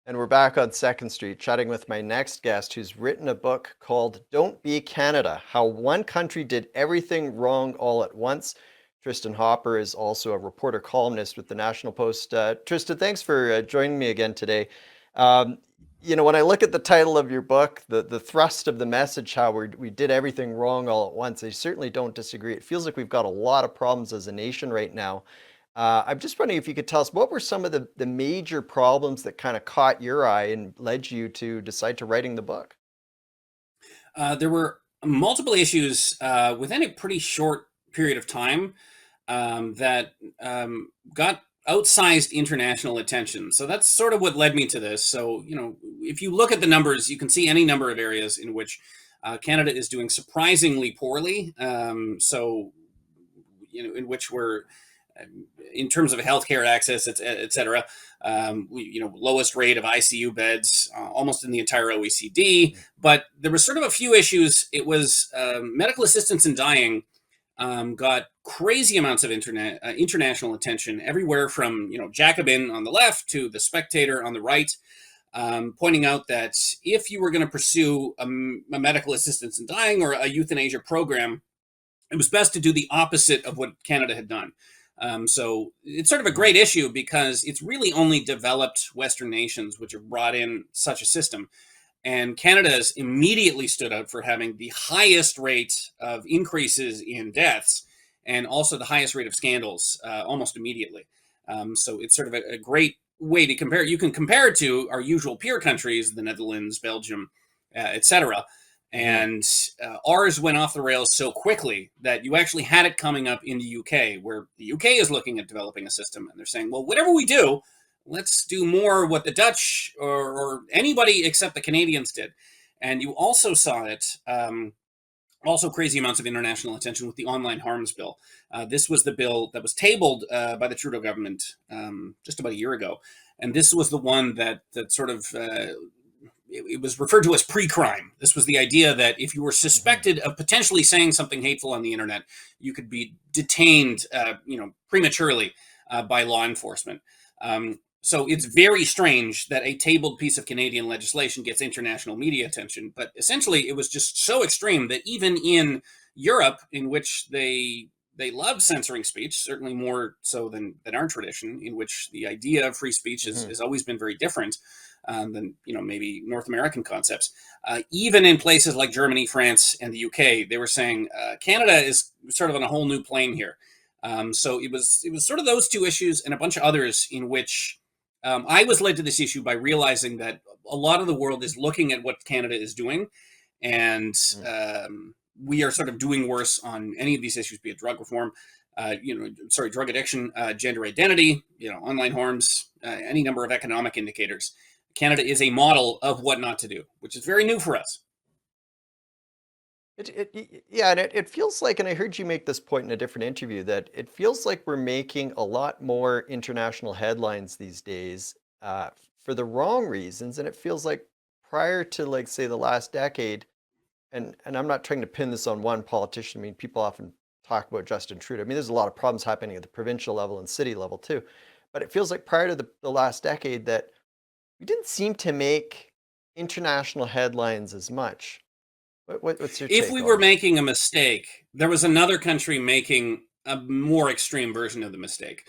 And we're back on Second Street chatting with my next guest who's written a book called Don't Be Canada: How One Country Did Everything Wrong All at Once. Tristin Hopper is also a reporter columnist with the National Post. Tristin, thanks for joining me again today. Um, when I look at the title of your book, the thrust of the message, how we did everything wrong all at once, I certainly don't disagree. It feels like we've got a lot of problems as a nation right now. I'm just wondering if you could tell us what were some of the major problems that kind of caught your eye and led you to decide to writing the book? There were multiple issues within a pretty short period of time that got outsized international attention. So that's sort of what led me to this. So, if you look at the numbers, you can see any number of areas in which Canada is doing surprisingly poorly. In which we're in terms of healthcare access, et cetera, lowest rate of ICU beds almost in the entire OECD. But there was sort of a few issues. It was medical assistance in dying got crazy amounts of international attention everywhere from Jacobin on the left to the Spectator on the right, pointing out that if you were going to pursue a medical assistance in dying or a euthanasia program, it was best to do the opposite of what Canada had done. So it's sort of a great issue because it's really only developed Western nations which have brought in such a system. And Canada has immediately stood out for having the highest rate of increases in deaths and also the highest rate of scandals almost immediately. So it's sort of a great way to compare. You can compare it to our usual peer countries, the Netherlands, Belgium, etc. And ours went off the rails so quickly that you actually had it coming up in the UK, where the UK is looking at developing a system. And they're saying, well, whatever we do, let's do more what the Dutch or anybody except the Canadians did. And you also saw it, also crazy amounts of international attention with the online harms bill. This was the bill that was tabled by the Trudeau government just about a year ago. And this was the one that sort of it was referred to as pre-crime. This was the idea that if you were suspected of potentially saying something hateful on the internet, you could be detained, prematurely by law enforcement. So it's very strange that a tabled piece of Canadian legislation gets international media attention, but essentially it was just so extreme that even in Europe, in which they love censoring speech, certainly more so than our tradition, in which the idea of free speech has always been very different than maybe North American concepts. Even in places like Germany, France, and the UK, they were saying Canada is sort of on a whole new plane here. So it was sort of those two issues and a bunch of others in which I was led to this issue by realizing that a lot of the world is looking at what Canada is doing, and we are sort of doing worse on any of these issues, be it drug reform, drug addiction, gender identity, online harms, any number of economic indicators. Canada is a model of what not to do, which is very new for us. Yeah, and it feels like, and I heard you make this point in a different interview, that it feels like we're making a lot more international headlines these days for the wrong reasons. And it feels like prior to, like, say, the last decade, and I'm not trying to pin this on one politician. I mean, people often talk about Justin Trudeau. I mean, there's a lot of problems happening at the provincial level and city level too. But it feels like prior to the last decade that we didn't seem to make international headlines as much. What's your If take we on were that? making a mistake, there was another country making a more extreme version of the mistake.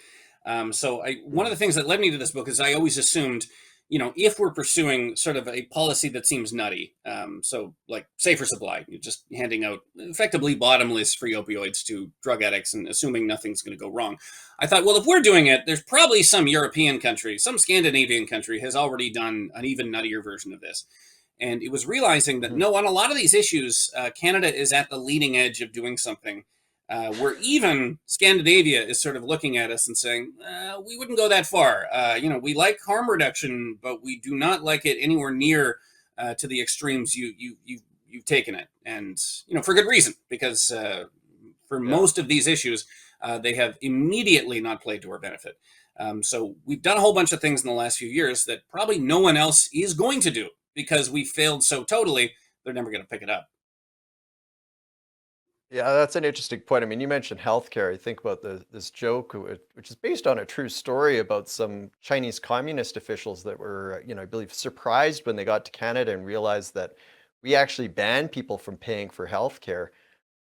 One of the things that led me to this book is I always assumed, if we're pursuing sort of a policy that seems nutty, so like safer supply, you're just handing out effectively bottomless free opioids to drug addicts and assuming nothing's going to go wrong. I thought, well, if we're doing it, there's probably some European country, some Scandinavian country has already done an even nuttier version of this. And it was realizing that Mhm. no, on a lot of these issues, Canada is at the leading edge of doing something where even Scandinavia is sort of looking at us and saying, we wouldn't go that far. We like harm reduction, but we do not like it anywhere near to the extremes you've taken it. And, for good reason, because for Yeah. most of these issues, they have immediately not played to our benefit. So we've done a whole bunch of things in the last few years that probably no one else is going to do because we failed so totally, they're never going to pick it up. Yeah, that's an interesting point. I mean, you mentioned healthcare. I think about this joke, which is based on a true story about some Chinese communist officials that were, I believe, surprised when they got to Canada and realized that we actually banned people from paying for healthcare,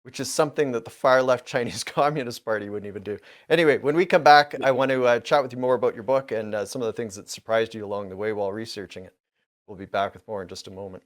which is something that the far left Chinese Communist Party wouldn't even do. Anyway, when we come back, I want to chat with you more about your book and some of the things that surprised you along the way while researching it. We'll be back with more in just a moment.